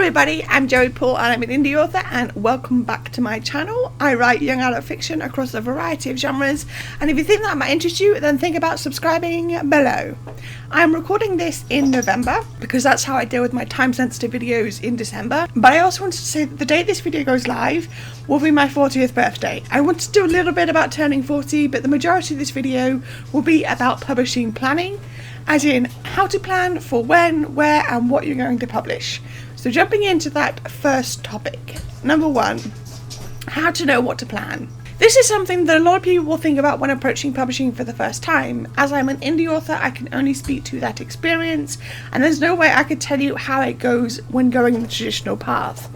everybody, I'm Joey Paul and I'm an indie author, and welcome back to my channel. I write young adult fiction across a variety of genres, and if you think that might interest you, then think about subscribing below. I'm recording this in November because that's how I deal with my time-sensitive videos in December, but I also wanted to say that the day this video goes live will be my 40th birthday. I want to do a little bit about turning 40, but the majority of this video will be about publishing planning, as in how to plan for when, where and what you're going to publish. So jumping into that first topic, number one, how to know what to plan. This is something that a lot of people will think about when approaching publishing for the first time. As I'm an indie author, I can only speak to that experience, and there's no way I could tell you how it goes when going the traditional path.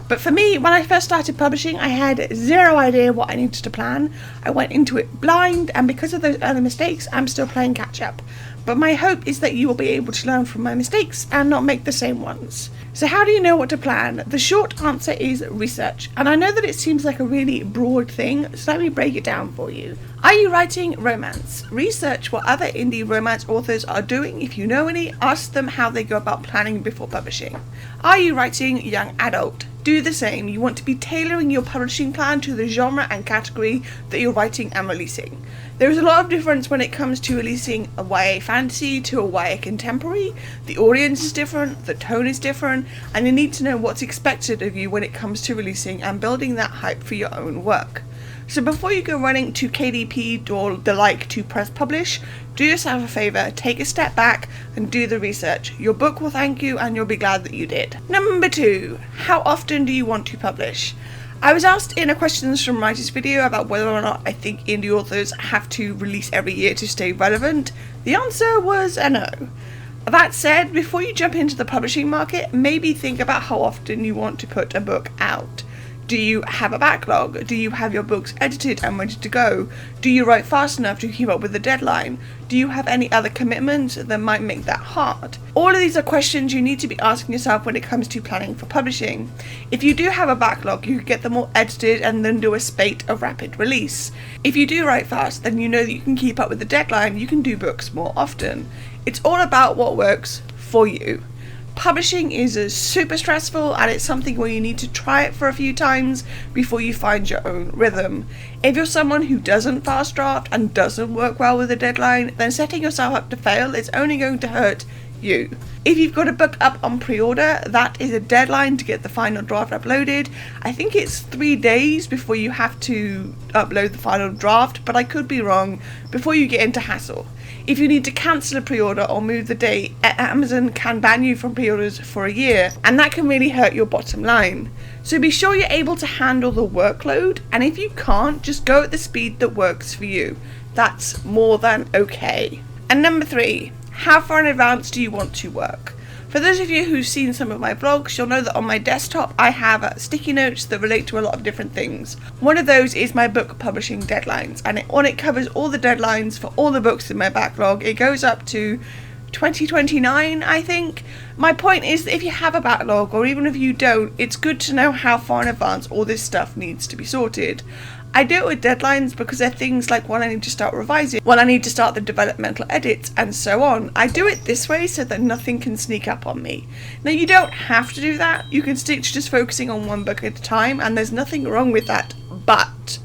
But for me, when I first started publishing, I had zero idea what I needed to plan. I went into it blind, and because of those early mistakes, I'm still playing catch up. But my hope is that you will be able to learn from my mistakes and not make the same ones. So how do you know what to plan? The short answer is research. And I know that it seems like a really broad thing, so let me break it down for you. Are you writing romance? Research what other indie romance authors are doing. If you know any, ask them how they go about planning before publishing. Are you writing young adult? Do the same. You want to be tailoring your publishing plan to the genre and category that you're writing and releasing. There is a lot of difference when it comes to releasing a YA fantasy to a YA contemporary. The audience is different, the tone is different, and you need to know what's expected of you when it comes to releasing and building that hype for your own work. So before you go running to KDP or the like to press publish, do yourself a favour, take a step back and do the research. Your book will thank you and you'll be glad that you did. Number two, how often do you want to publish? I was asked in a questions from writers video about whether or not I think indie authors have to release every year to stay relevant. The answer was a no. That said, before you jump into the publishing market, maybe think about how often you want to put a book out. Do you have a backlog? Do you have your books edited and ready to go? Do you write fast enough to keep up with the deadline? Do you have any other commitments that might make that hard? All of these are questions you need to be asking yourself when it comes to planning for publishing. If you do have a backlog, you can get them all edited and then do a spate of rapid release. If you do write fast, then you know that you can keep up with the deadline, you can do books more often. It's all about what works for you. Publishing is super stressful, and it's something where you need to try it for a few times before you find your own rhythm. If you're someone who doesn't fast draft and doesn't work well with a deadline, then setting yourself up to fail is only going to hurt you. If you've got a book up on pre-order, that is a deadline to get the final draft uploaded. I think it's 3 days before you have to upload the final draft, but I could be wrong, before you get into hassle. If you need to cancel a pre-order or move the date, Amazon can ban you from pre-orders for a year, and that can really hurt your bottom line. So be sure you're able to handle the workload, and if you can't, just go at the speed that works for you. That's more than okay. And number three, how far in advance do you want to work? For those of you who've seen some of my vlogs, you'll know that on my desktop I have sticky notes that relate to a lot of different things. One of those is my book publishing deadlines, and it covers all the deadlines for all the books in my backlog. It goes up to 2029, I think. My point is that if you have a backlog, or even if you don't, it's good to know how far in advance all this stuff needs to be sorted. I do it with deadlines because they're things like when I need to start revising, when I need to start the developmental edits, and so on. I do it this way so that nothing can sneak up on me. Now, you don't have to do that. You can stick to just focusing on one book at a time, and there's nothing wrong with that. But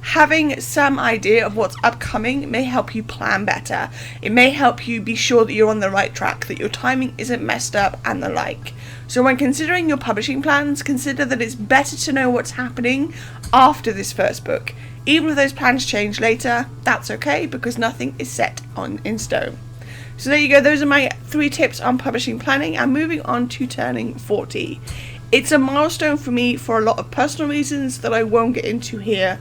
having some idea of what's upcoming may help you plan better. It may help you be sure that you're on the right track, that your timing isn't messed up, and the like. So when considering your publishing plans, consider that it's better to know what's happening after this first book. Even if those plans change later, that's okay, because nothing is set in stone. So there you go, those are my 3 tips on publishing planning, and moving on to turning 40. It's a milestone for me for a lot of personal reasons that I won't get into here.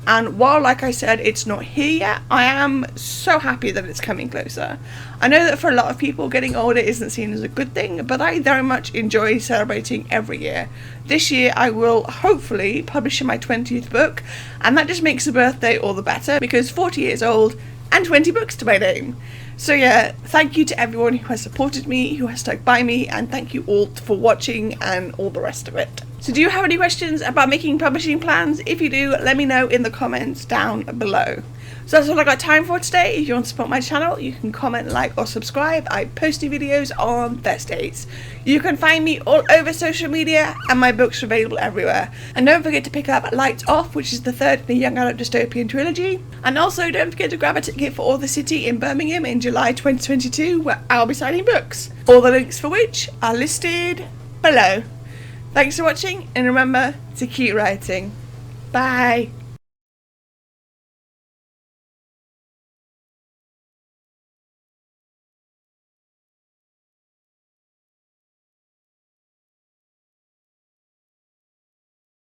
And while, like I said, it's not here yet, I am so happy that it's coming closer. I know that for a lot of people, getting older isn't seen as a good thing, but I very much enjoy celebrating every year. This year, I will hopefully publish my 20th book, and that just makes the birthday all the better, because 40 years old and 20 books to my name. So yeah, thank you to everyone who has supported me, who has stuck by me, and thank you all for watching and all the rest of it. So do you have any questions about making publishing plans? If you do, let me know in the comments down below. So that's all I got time for today. If you want to support my channel, you can comment, like or subscribe. I post new videos on Thursdays. You can find me all over social media and my books are available everywhere. And don't forget to pick up Lights Off, which is the third in the Young Adult Dystopian trilogy. And also don't forget to grab a ticket for Author City in Birmingham in July 2022, where I'll be signing books. All the links for which are listed below. Thanks for watching and remember to keep writing. Bye.